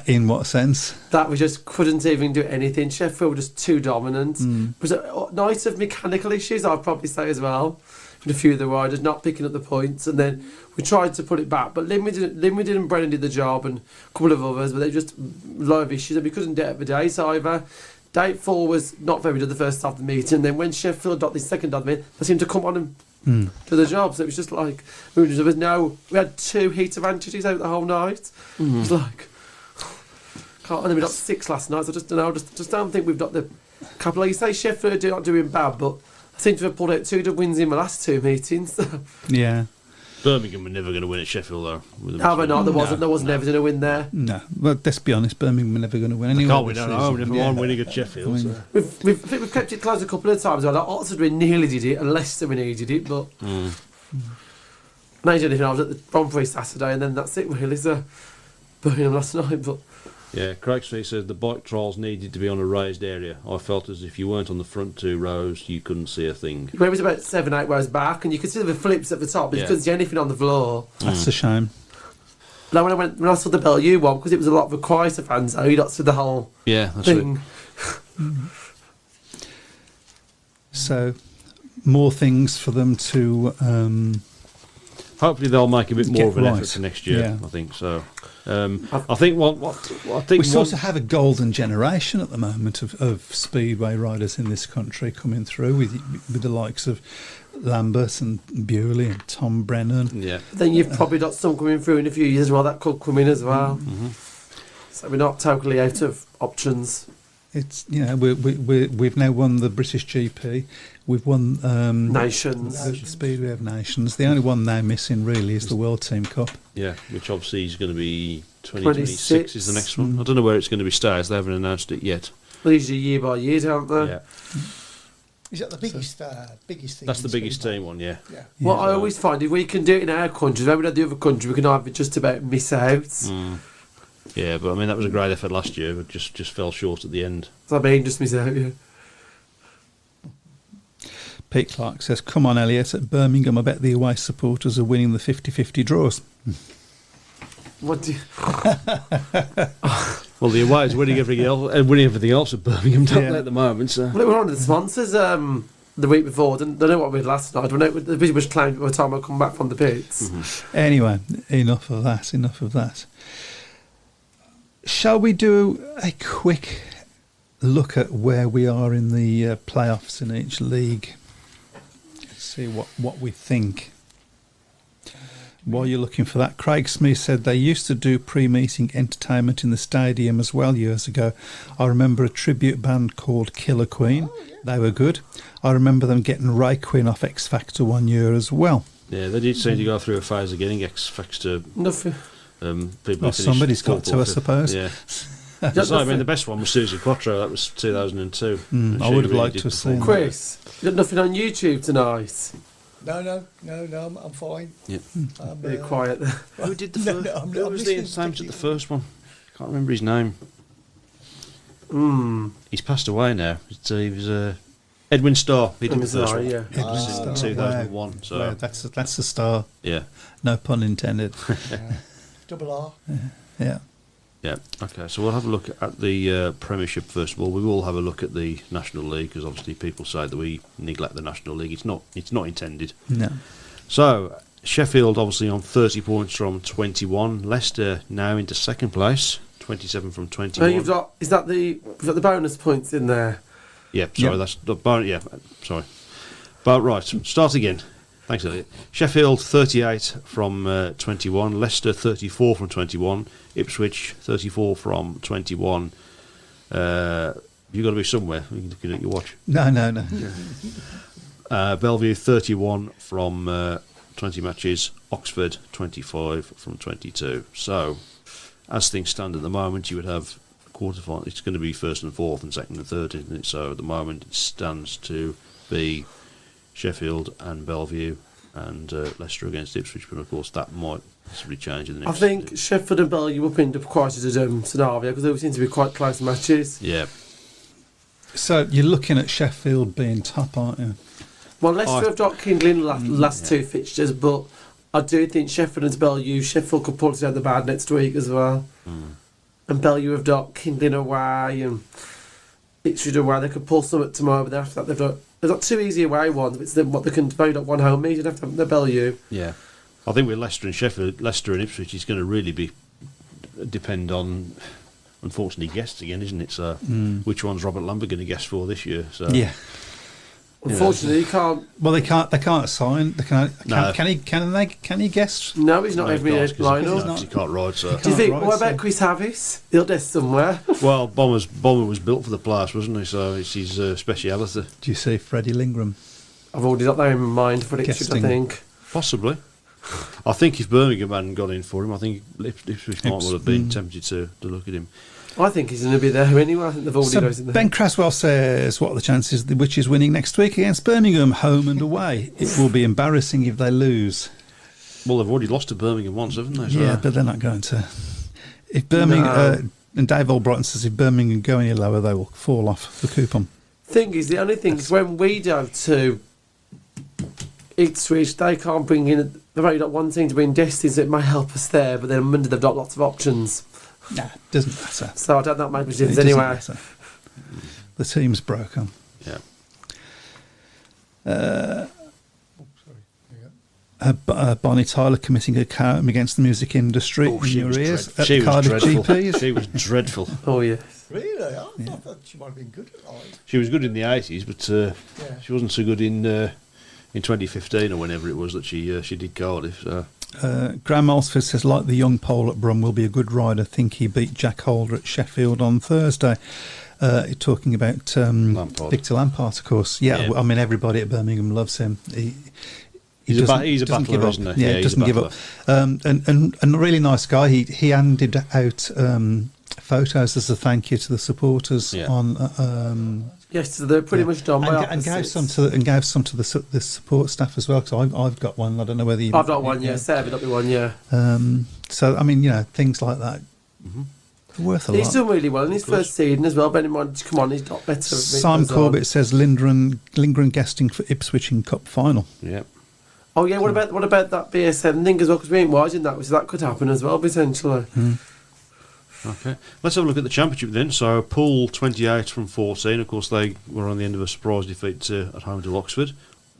In what sense? That we just couldn't even do anything. Sheffield were just too dominant. It was a night of mechanical issues, I'd probably say as well. With a few of the riders not picking up the points, and then we tried to put it back, but Linwood and Brennan did the job, and a couple of others, but they just live issues, and we couldn't do it for days either. Day 4 was not very good the first half of the meeting. Then when Sheffield got the second half of the meeting, they seemed to come on and do the job. So it was just like we had 2 heat advantages over the whole night. It was like, and then we got 6 last night. So I just don't know. Just don't think we've got the couple. Like you say, Sheffield are not doing bad, but I seem to have pulled out 2 good wins in my last 2 meetings. Yeah. Birmingham were never going to win at Sheffield, though. No, but not. There wasn't ever going to win there. No. Well, let's be honest, Birmingham were never going to win anyway. Can't win at home. Never mind winning at Sheffield. So. I think we've kept it close a couple of times. Like Oxford, we nearly did it, and Leicester, we nearly did it, but major anything. I was at the Grand Prix Saturday, and then that's it, really. So Birmingham last night, but. Yeah, Craig Street says the bike trials needed to be on a raised area. I felt as if you weren't on the front 2 rows, you couldn't see a thing. It was about 7-8 rows back, and you could see the flips at the top, but you couldn't see anything on the floor. That's a shame. But when I saw the Bellew one, because it was a lot of a quieter fans, so you got to the whole thing. So, more things for them to. Hopefully, they'll make a bit more of an effort for next year. Yeah. I think so. I think we sort of have a golden generation at the moment of speedway riders in this country coming through with the likes of Lambert and Bewley and Tom Brennan. Yeah. Then you've probably got some coming through in a few years as well that could come in as well. So we're not totally out of options. It's we've now won the British GP. We've won Nations. The Speedway of Nations. The only one now missing really is the World Team Cup. Yeah, which obviously is going to be 2026 is the next one. I don't know where it's going to be staged. They haven't announced it yet. Well, usually year by year, don't they? Yeah. Is that the biggest thing? That's the biggest team one, yeah. What I always find, if we can do it in our country, when we don't do the other country, we can either just about miss out. Yeah, but I mean that was a great effort last year, but just fell short at the end. I mean, just miss out, yeah. Pete Clark says, "Come on, Elliot, at Birmingham, I bet the away supporters are winning the 50-50 draws." What do you... Well, the away is winning everything else at Birmingham, don't they, at the moment? So. Well, we were on the sponsors the week before. Don't know what we did last night. The video was claimed by the time I come back from the pits. Anyway, enough of that. Shall we do a quick look at where we are in the playoffs in each league? See what we think. While you're looking for that, Craig Smith said they used to do pre-meeting entertainment in the stadium as well years ago. I remember a tribute band called Killer Queen. Oh, yeah. They were good. I remember them getting Ray Quinn off X Factor one year as well. Yeah, they did seem to go through a phase of getting X Factor. Nothing. People somebody's got to, I suppose. Yeah. So, I mean, the best one was Susie Quattro. That was 2002. I would have liked to have seen that. Chris, you got nothing on YouTube tonight? No, I'm fine. Yep. Very quiet there. Who did the first? Who was the entertainment at the first one? Can't remember his name. He's passed away now. He was Edwin Starr. He did the first one. Yeah. Edwin Starr. In 2001. Wow. So wow, that's a star. Yeah. No pun intended. Double R. Yeah. Yeah. Okay. So we'll have a look at the Premiership first of all. We will have a look at the National League because obviously people say that we neglect the National League. It's not intended. No. So Sheffield obviously on 30 points from 21. Leicester now into second place, 27 from 21. You've got the bonus points in there? Yeah. Sorry, that's the bonus. Yeah. Sorry. But right. Start again. Thanks, Elliot. Sheffield 38 from 21. Leicester 34 from 21. Ipswich 34 from 21. You've got to be somewhere. You can look at your watch. No. Bellevue 31 from 20 matches. Oxford 25 from 22. So, as things stand at the moment, you would have a quarter-final. It's going to be first and fourth and second and third, isn't it? So, at the moment, it stands to be Sheffield and Bellevue and Leicester against Ipswich, but of course that might possibly change in the next. I think Sheffield and Bellevue will end up quite as a scenario because they seem to be quite close matches. Yeah. So you're looking at Sheffield being top, aren't you? Well, Leicester have got kindling last two fixtures, but I do think Sheffield and Sheffield could pull it out the bad next week as well. And Bellevue have got kindling away and Ipswich away. They could pull something tomorrow, but after that they've got two easy away ones. It's what they can vote up one home meet. You'd have to have the Bellevue. Yeah, I think with Leicester and Sheffield, Leicester and Ipswich is going to really depend on, unfortunately, guests again, isn't it? So, which one's Robert Lambert going to guest for this year? So, yeah. Unfortunately, he can't. Well, they can't assign. Can he guest? No, he's not every lineup. He can't ride. So, do you think? What about Chris Harris? He'll desk somewhere. Well, Bomber was built for the place, wasn't he? So it's his speciality. Do you see Freddie Lindgren? I've already got that in mind for Ipswich, I think. Possibly. I think if Birmingham hadn't got in for him, I think Ipswich might well have been tempted to look at him. I think he's going to be there anyway. I think they've already got in there. Ben Craswell says, what are the chances the Witches winning next week against Birmingham, home and away? It will be embarrassing if they lose. Well, they've already lost to Birmingham once, haven't they? So. Yeah, but they're not going to. If Birmingham, and Dave Albrighton says if Birmingham go any lower, they will fall off the coupon. The only thing is when we go to Ipswich, they can't bring in. They've only got one thing to bring Destiny, so it might help us there, but then on Monday they've got lots of options. Nah, doesn't matter. So I don't know much difference anyway. The team's broken. Yeah. Bonnie Tyler committing a crime against the music industry in your ears at Cardiff GPs. She was dreadful. Oh, yes. Really? I thought she might have been good at live. She was good in the 80s, but she wasn't so good in 2015 or whenever it was that she did Cardiff. So. Graham Alsford says, like the young Pole at Brum, will be a good rider. Think he beat Jack Holder at Sheffield on Thursday. Talking about Victor Lampard, of course. Yeah, I mean, everybody at Birmingham loves him. He's a battler, isn't he? Yeah, doesn't give up. And a really nice guy. He handed out photos as a thank you to the supporters on. Yes, so they're pretty much done. And gave some to the support staff as well. Because I've got one. I don't know whether you. I've got one. Yeah, Sarah got me one. Yeah. So I mean, things like that. Worth a lot. He's done really well in his first season as well. Bear in mind, come on, he's not better. Simon Corbett says Lindgren guesting for Ipswich in Cup final. Yeah. Oh yeah, what about that BSN thing as well? Because we ain't watching that, so that could happen as well potentially. Okay, let's have a look at the Championship then. So Pool 28 from 14. Of course, they were on the end of a surprise defeat at home to Oxford.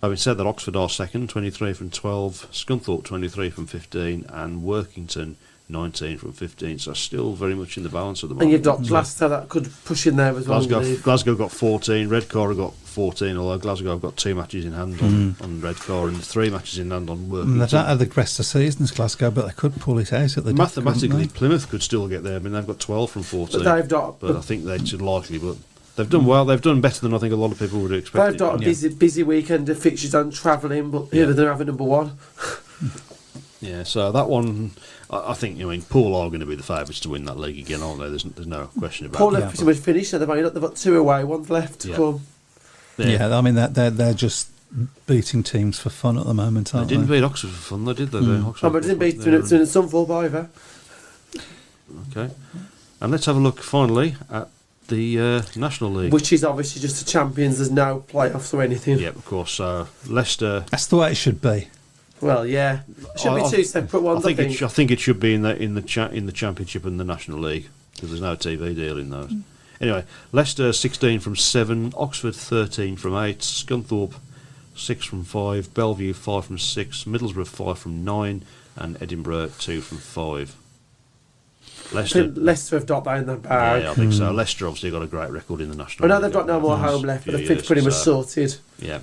Having said that, Oxford are second, 23 from 12. Scunthorpe 23 from 15, and Workington 19 from 15, so still very much in the balance at the moment. And you've got Glasgow that could push in there as well. Glasgow got 14, Redcar have got 14, although Glasgow have got 2 matches in hand on Redcar and 3 matches in hand on Worthington. They don't have the rest of seasons, Glasgow, but they could pull it out at the Mathematically, Plymouth could still get there. I mean, they've got 12 from 14. But I think they're too likely. But they've done well. They've done better than I think a lot of people would expect. They've got a busy weekend of fixtures on travelling, but here they're having number one. Yeah, so that one, I think, Poole are going to be the favourites to win that league again, aren't they? There's no question about it. Poole have pretty much finished at the moment. They've got 2 away ones left to come. Yeah, I mean, they're just beating teams for fun at the moment, aren't they? They didn't beat Oxford for fun, though, did they? But they didn't beat Sunthorpe either. Okay. And let's have a look, finally, at the National League. Which is obviously just the champions. There's no playoffs or anything. Yeah, of course. Leicester... That's the way it should be. Well, yeah, it should be 2 separate ones. I think it should be in the Championship and the National League because there's no TV deal in those. Anyway, Leicester 16 from 7, Oxford 13 from 8, Scunthorpe 6 from 5, Bellevue 5 from 6, Middlesbrough 5 from 9, and Edinburgh 2 from 5. Leicester have got that in the bag. Yeah, I think so. Leicester obviously got a great record in the National I know League. they've got no more home left, but the pitch pretty much sorted. Yeah.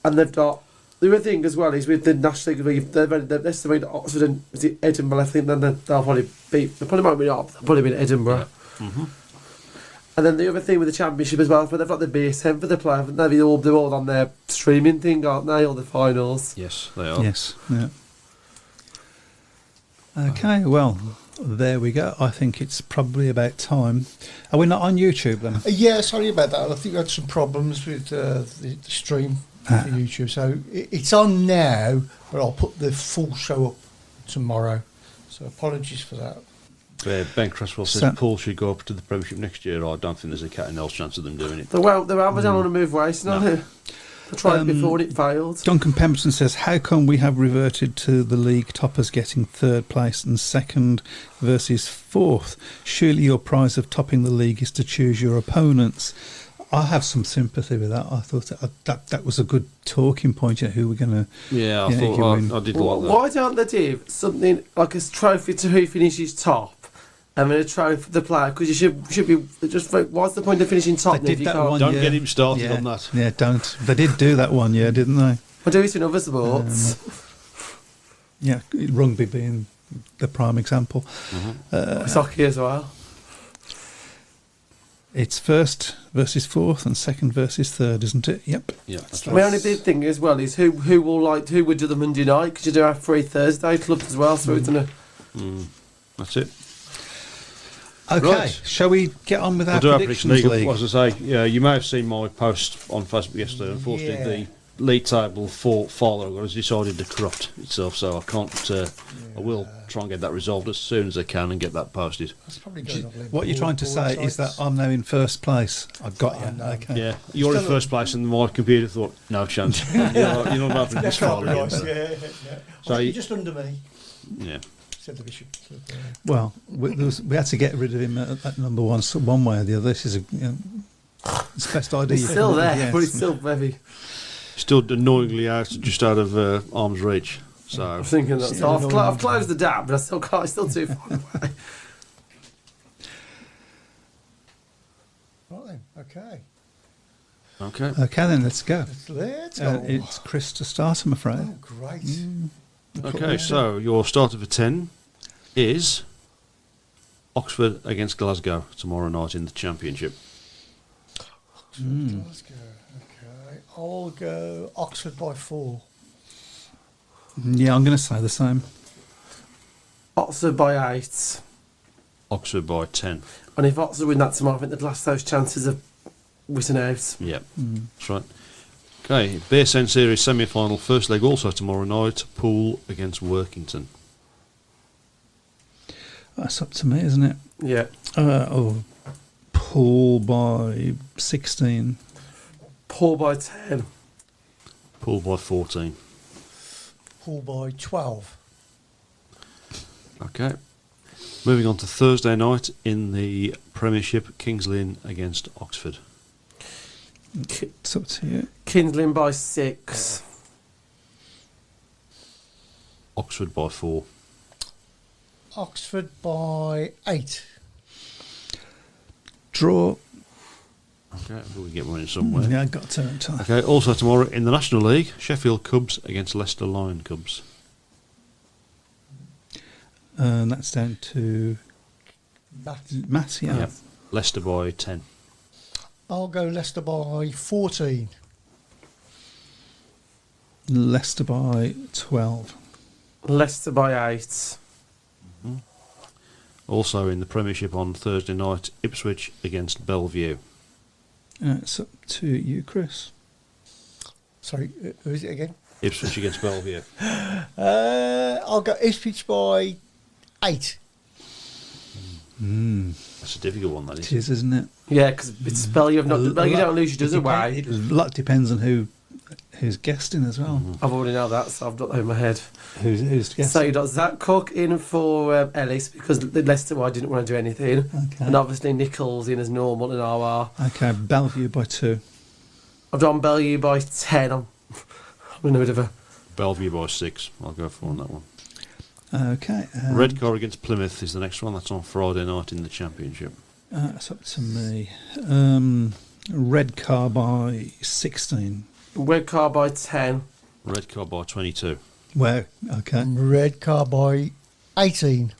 And they've got... The other thing as well is with the National League, Leicester made Oxford and Edinburgh, I think, then they'll probably beat... They probably might be up, they'll probably beat Edinburgh. Yeah. Mm-hmm. And then the other thing with the Championship as well, but they've got the BSM for the play, haven't they? They're all on their streaming thing, aren't they? All the finals. Yes, they are. Yes, yeah. Okay, well, there we go. I think it's probably about time. Are we not on YouTube then? Yeah, sorry about that. I think we had some problems with the stream for YouTube. So it's on now, but I'll put the full show up tomorrow. So apologies for that. Ben Cresswell says Poole should go up to the Premiership next year. I don't think there's a cat and else chance of them doing it. They're on a move waste, aren't they? They tried it before and it failed. Duncan Pemberton says, how come we have reverted to the league toppers getting 3rd place and 2nd versus 4th? Surely your prize of topping the league is to choose your opponents. I have some sympathy with that. I thought that was a good talking point. Who we're going to... Yeah, I thought I did like that. Why don't they do something like a trophy to who finishes top? And then a trophy for the player, because you should be just. What's the point of finishing top? They did that one. Don't get him started on that. Yeah, don't. They did do that one, didn't they? I do it in other sports. Yeah, rugby being the prime example. Mm-hmm. Hockey as well. It's 1st versus 4th and 2nd versus 3rd, isn't it? Yep. Yeah. My only big thing as well is who would do the Monday night, because you do have 3 Thursday clubs as well, so it's gonna. That's it. Okay, right. Shall we get on with our predictions league? As I say, you may have seen my post on Facebook yesterday. Unfortunately, the league table for Farlow has decided to corrupt itself, so I can't. I will try and get that resolved as soon as I can and get that posted. That's probably going what you're trying to say is that I'm now in 1st place. I've got you. Okay. Yeah, you're in 1st place, and my computer thought, no chance. you're not having this far again. So you're just under me. Yeah. Said the bishop. Well, we had to get rid of him at number 1, so one way or the other. This is it's the best idea. It's still there, but it's still heavy. Still annoyingly just out of arm's reach. So I'm thinking that. So I've closed the dab, but I still can't. It's still too far away. Right then. Okay, then let's go. Let's go. It's Chris to start, I'm afraid. Oh, great. Okay, so your starter for 10 is Oxford against Glasgow tomorrow night in the Championship. Oxford, Glasgow. Okay. I'll go Oxford by 4. Yeah, I'm going to say the same. Oxford by 8. Oxford by 10. And if Oxford win that tomorrow, I think they'd last those chances of written out. Yep, that's right. Okay, BSN Series semi-final, first leg also tomorrow night, Poole against Workington. That's up to me, isn't it? Yeah. Poole by 16. Poole by 10. Poole by 14. Poole by 12. Okay. Moving on to Thursday night in the Premiership, Kings Lynn against Oxford. It's up to you. Kings Lynn by 6. Oxford by 4. Oxford by 8. Draw. Okay, we get one in somewhere. Yeah, I got to. Okay, also tomorrow in the National League, Sheffield Cubs against Leicester Lion Cubs. And that's down to Matt, yeah. Yep. Leicester by 10. I'll go Leicester by 14. Leicester by 12. Leicester by 8. Also in the Premiership on Thursday night, Ipswich against Bellevue. It's up to you, Chris. Sorry, who is it again? Ipswich against Bellevue. I'll go Ipswich by 8. That's a difficult one, that It is. is, isn't it? Yeah, because it's Bellevue. Bellevue don't lose, you does away. A lot depends on who's guesting as well. I've already know that, so I've got that in my head. Who's guesting? So you got Zach Cook in for Ellis because the Leicester I didn't want to do anything, Okay. and obviously Nichols in as normal and RR. Okay, Bellevue by 2. I've done Bellevue by 10. I'm in a bit of a Bellevue by 6. I'll go for on that one. Okay. Redcar against Plymouth is the next one. That's on Friday night in the Championship. That's up to me. Redcar by 16. red car by 10. Redcar by 22. Where? Okay. Redcar by 18.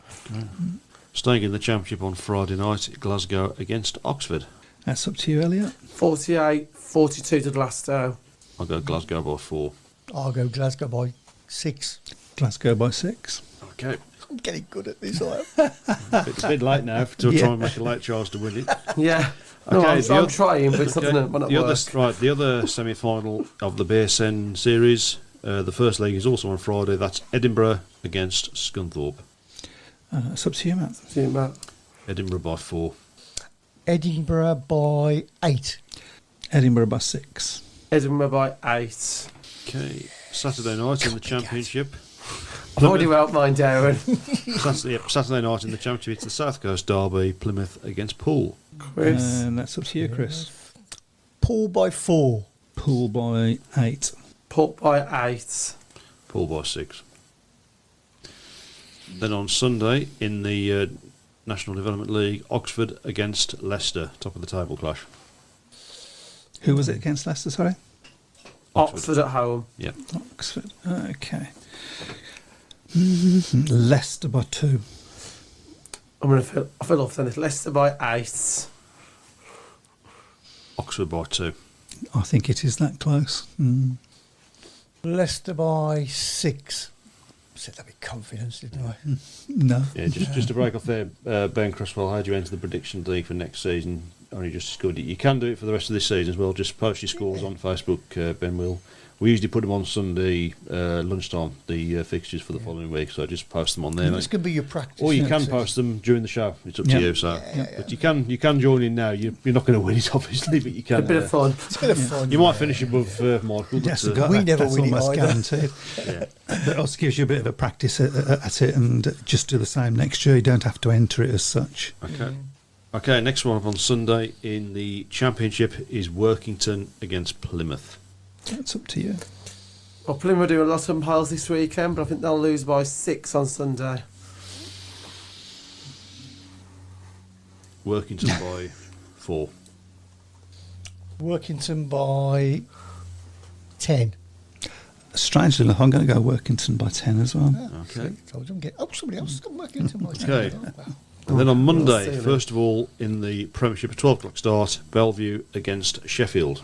Staying in the Championship on Friday night, Glasgow against Oxford. That's up to you, Elliot. 48-42 to Glasgow. I'll go Glasgow by 4. I'll go Glasgow by 6. Glasgow by 6. Okay. I'm getting good at this. I am. It's a bit late now to try and make a late charge to win it. Yeah. No, Okay, I'm trying, but it's not going to work. The other semi-final of the BSN series, the first leg is also on Friday. That's Edinburgh against Scunthorpe. It's up to you, Matt. See you, Matt. Edinburgh by 4. Edinburgh by 8. Edinburgh by 6. Edinburgh by 8. Okay. Saturday night in the Championship. I've already wrote mine down. Saturday night in the Championship, it's the South Coast Derby, Plymouth against Poole. Chris. And that's up to you, Chris. Poole by 4. Poole by 8. Port by 8. Poole by 6. Then on Sunday in the National Development League, Oxford against Leicester, top of the table clash. Who was it against Leicester, sorry? Oxford at home. Yeah. Oxford. Okay. Leicester by 2. I feel off then. It's Leicester by 8. Oxford by 2. I think it is that close. Leicester by 6. I said that with confidence, didn't I? No. Yeah, just to break off there, Ben Cresswell, how do you enter the prediction league for next season? Only just discovered it. You can do it for the rest of this season as well. Just post your scores on Facebook, Ben will. We usually put them on Sunday lunchtime, the fixtures for the following week, so just post them on there. It's going to be your practice. Or you can post them during the show. It's up to you. So, but you can join in now. You're not going to win it, obviously, but you can. A bit of fun. It's a bit of fun. You might finish above Michael. Yes, But, we never that's win it almost either. guaranteed. That also gives you a bit of a practice at it, and just do the same next year. You don't have to enter it as such. Okay, next one up on Sunday in the Championship is Workington against Plymouth. That's up to you. Well, Plymouth are doing a lot of piles this weekend, but I think they'll lose by 6 on Sunday. Workington by 4. Workington by 10. Strangely enough, I'm going to go Workington by 10 as well. Okay. Told them somebody else has got Workington by 10. Okay. Oh, wow. And then on Monday, see you first of all, in the Premiership, a 12 o'clock start, Bellevue against Sheffield.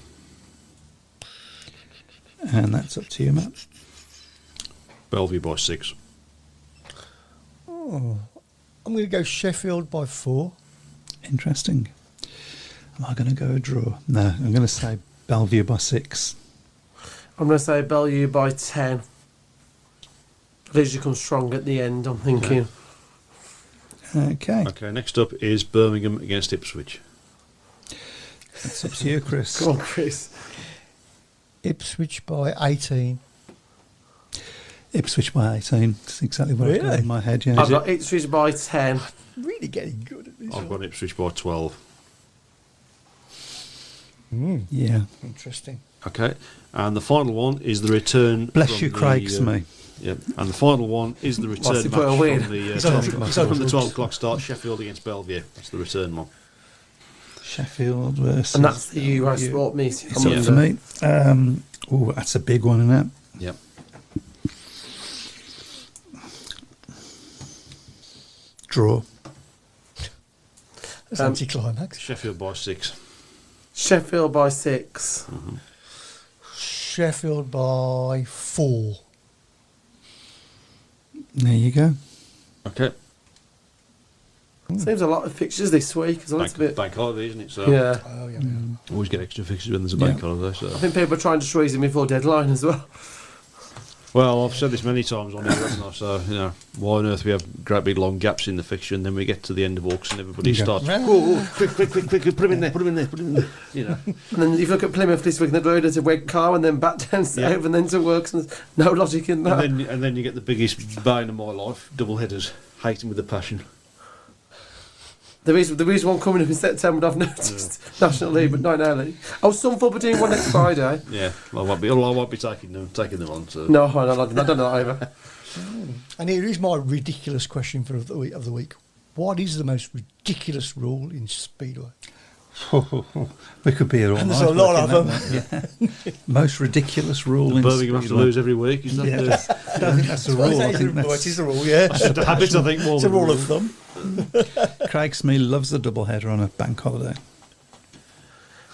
And that's up to you, Matt. Bellevue by 6. I'm going to go Sheffield by 4. Interesting. Am I going to go a draw? No, I'm going to say Bellevue by 6. I'm going to say Bellevue by 10. Leeds come strong at the end, I'm thinking. Okay. Okay, next up is Birmingham against Ipswich. That's up to you, Chris. Come on, Chris. Ipswich by 18. Ipswich by 18. That's exactly what I've got Really? in my head. Yeah. I've got Ipswich by 10. Really getting good at this. I've got Ipswich by 12. Yeah. Interesting. Okay, and the final one is the return. Bless from you, the, Craig's me. Yep. And the final one is the return What's he match put a win? from the 12 o'clock start, Sheffield against Bellevue. That's the return one. Sheffield versus... And that's the Euro Sport meeting. It's up for me. That's a big one, isn't it? Yep. Draw. That's anticlimax. Sheffield by 6. Sheffield by 6. Mm-hmm. Sheffield by 4. There you go. Okay. Seems a lot of fixtures this week. So that's a bit. Bank holiday, isn't it? So Yeah. Oh, yeah. always get extra fixtures when there's a bank holiday. So. I think people are trying to squeeze him before deadline as well. Well, I've said this many times on here, haven't I? So, why on earth we have great big long gaps in the fixture and then we get to the end of August and everybody starts, quick, quick, put him in there, put him in there, put him in there, And then if you look at Plymouth this week, they're going to Wegcar and then back down south and then to Works, and there's no logic in that. And then you get the biggest bane of my life, double headers, hating with a passion. There is one coming up in September, I've noticed. National League, but not now League. Oh, some football doing one next Friday. Yeah, I won't be taking them on. So. No, I don't know that either. And here is my ridiculous question for the week. What is the most ridiculous rule in Speedway? We could be here all And night. there's a lot of them. Yeah. Most ridiculous rule in Birmingham have to Speedway. lose every week. Is that I don't think that's the rule. I think It is a rule, yeah. that's the habit, I think, more It's a than rule of thumb. Craig Smee loves the double header on a bank holiday.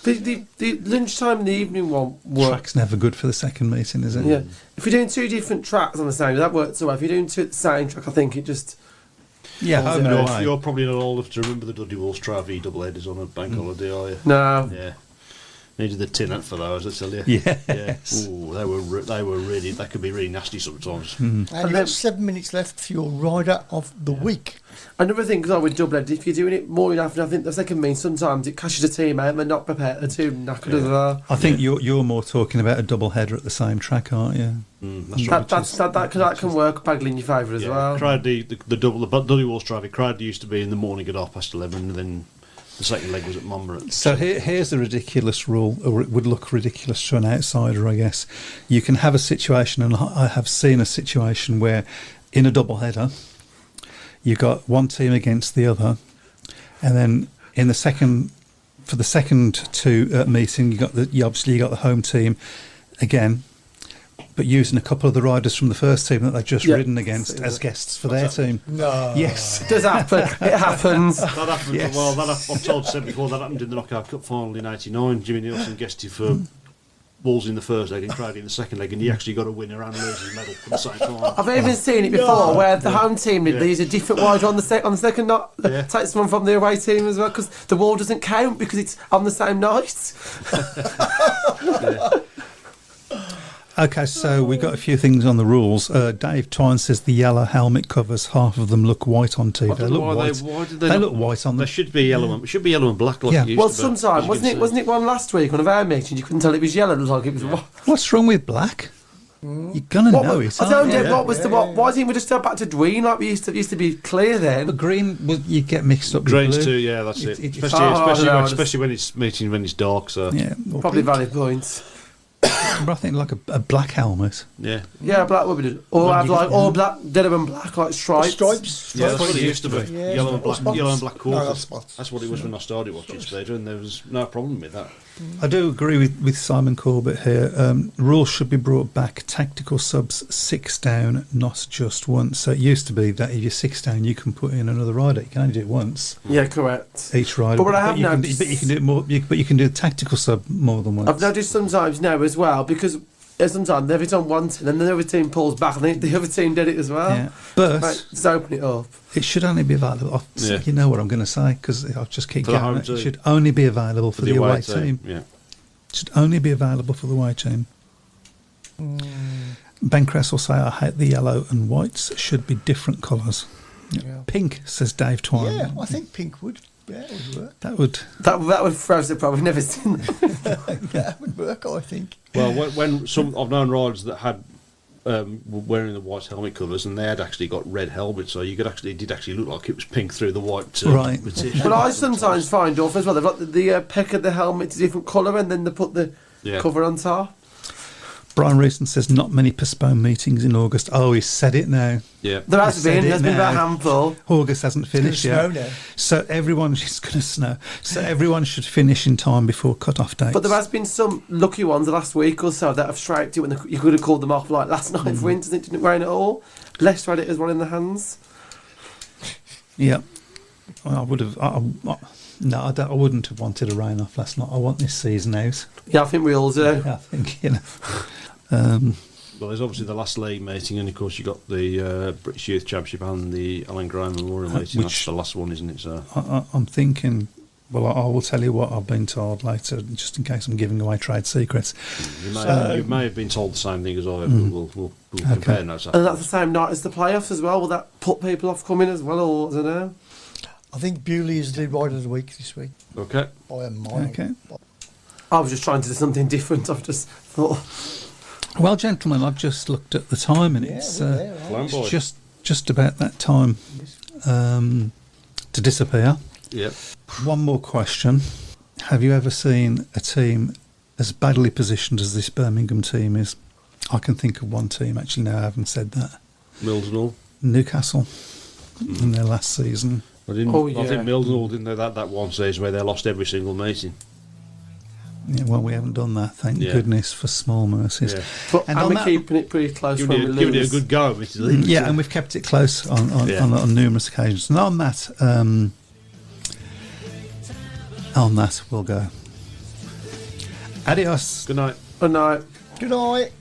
The lunchtime and the evening one works. Track's never good for the second meeting, is it? Yeah. If you're doing 2 different tracks on the same, that works all right. If you're doing 2 at the same track, I think it just... Yeah, home and away. You're probably not old enough to remember the Dudley Walsh Travee double headers on a bank holiday, are you? No. Yeah. Needed the tin for those, I tell you. Yes. Yeah. Ooh, they were really. They could be really nasty sometimes. And you've got 7 minutes left for your rider of the week. Another thing, because with double head, if you're doing it more enough, I think the second means sometimes it cashes a team out and they're not prepared, they're too knackered as well. I think you're more talking about a double header at the same track, aren't you? That's right. That can work badly in your favour as well. The Dudley Walsh Travee, Cradley used to be in the morning at 11:30, and then the second leg was at Monmouth. So here's a ridiculous rule, or it would look ridiculous to an outsider, I guess. You can have a situation, and I have seen a situation where in a double header, you've got one team against the other, and then in the second, for the second two meeting, you obviously got the home team again, but using a couple of the riders from the first team that they've just ridden against as guests for their team. No. Yes. It does happen. It happens. That happened. Yes. Well, I've said before that happened in the Knockout Cup final in '89. Jimmy Nielsen guested for Wolves in the first leg and Cradley in the second leg, and he actually got a winner and lose his medal at the same time. I've even seen it before where the home team they use a different rider on the second night, take someone from the away team as well, because the wall doesn't count because it's on the same night. Okay, so we got a few things on the rules. Dave Twine says the yellow helmet covers, half of them look white on TV. I don't know why They look white on them. They should be yellow. It should be yellow and black like it used Well, to be. sometimes wasn't it one last week on a our meeting? You couldn't tell it was yellow, it looked like it was white. What's wrong with black? You're gonna know it. I don't aren't you? get why didn't we just go back to green like we used to be clear then? But green, you get mixed up with Greens blue. too, yeah, that's it. It's Especially when it's meeting when it's dark. So Yeah, or Probably pink. valid points. But I think like a black helmet. yeah, Black would be good. Or have all black, denim and black, like stripes. Stripes. yeah, that's what it used to be. Yeah, Yellow and black, spots. yellow and black No, quarters. that's spots. That's what it was when I started watching Speedway, and there was no problem with that. I do agree with Simon Corbett here. Rules should be brought back. Tactical subs 6 down, not just once. So it used to be that if you're 6 down, you can put in another rider. You can only do it once. Yeah, correct. Each rider. But what I have you can, noticed- but you can do it more. But you can do a tactical sub more than once. I've noticed sometimes now as well, because sometimes every time one team and then the other team pulls back and the other team did it as well. Yeah, but Right, just open it up. it should only be available. Yeah. You know what I'm going to say because I'll just keep For the going. home It team. should only be available for the away team. Yeah. It should only be available for the away team. Ben Cress will say, I hate the yellow and whites. Should be different colours. Yeah. Pink, says Dave Twine. Yeah, I think pink would. Yeah, it would work. That would. That would throw the problem. Never seen that. That would work, I think. Well, when some I've known riders that had were wearing the white helmet covers, and they had actually got red helmets, so you could actually it did actually look like it was pink through the white Right. material. But I sometimes find off as well. They've got the peck of the helmet is a different colour, and then they put the cover on top. Brian Reeson says not many postponed meetings in August. Oh, he's said it now. Yeah. There has been. said it There's been about a now. handful. August hasn't finished It's gonna yet. snow now. So it's going to snow. So everyone should finish in time before cut-off dates. But there has been some lucky ones the last week or so that have striped it when you could have called them off, like last night, for instance. It didn't rain at all. Leicester had it as one in the hands. Yeah. Well, I would have... no, I wouldn't have wanted a rain off last night. I want this season out. Yeah, I think we all do. I think, Well, there's obviously the last league meeting, and of course you got the British Youth Championship and the Alan Graham Memorial meeting. That's the last one, isn't it? So I'm thinking... Well, I will tell you what I've been told later, just in case I'm giving away trade secrets. you may have been told the same thing as I have. We'll compare notes. And that's the same night as the playoffs as well. Will that put people off coming as well, or I don't know? I think Bewley is the rider of the week this week. Okay. By a mile. Okay. I was just trying to do something different. I've just thought... Well, gentlemen, I've just looked at the time, and it's just about that time to disappear. Yep. One more question. Have you ever seen a team as badly positioned as this Birmingham team is? I can think of one team, actually, no, I haven't said that. Millsnall. Newcastle, in their last season. I think Millsnall didn't know that one season where they lost every single meeting. Yeah, well, we haven't done that, thank goodness, for small mercies. Yeah. But And we're on keeping it pretty close when we lose. Giving it a good go, admittedly. Yeah, and we've kept it close on numerous occasions. And on that, we'll go. Adios. Good night. Good night. Good night.